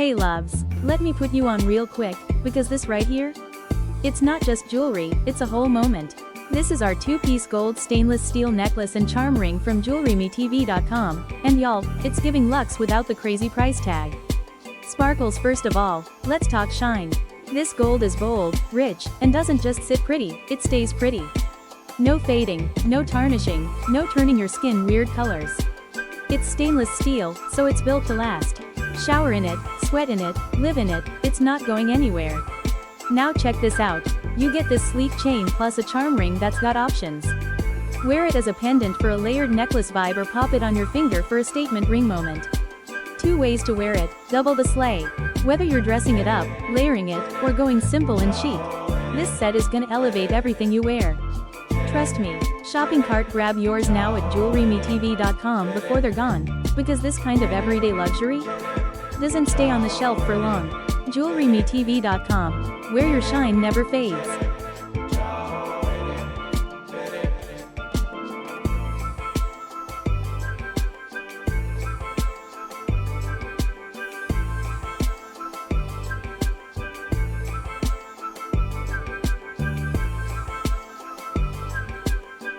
Hey loves, let me put you on real quick, because this right here? It's not just jewelry, it's a whole moment. This is our 2-piece gold stainless steel necklace and charm ring from JewelryMeTV.com, and y'all, it's giving luxe without the crazy price tag. Sparkles. First of all, let's talk shine. This gold is bold, rich, and doesn't just sit pretty, it stays pretty. No fading, no tarnishing, no turning your skin weird colors. It's stainless steel, so it's built to last. Shower in it, sweat in it, live in it, it's not going anywhere. Now check this out. You get this sleek chain plus a charm ring that's got options. Wear it as a pendant for a layered necklace vibe or pop it on your finger for a statement ring moment. 2 ways to wear it, double the slay. Whether you're dressing it up, layering it, or going simple and chic, this set is gonna elevate everything you wear. Trust me, shopping cart, grab yours now at JewelryMeTV.com before they're gone, because this kind of everyday luxury doesn't stay on the shelf for long. JewelryMeTV.com, where your shine never fades.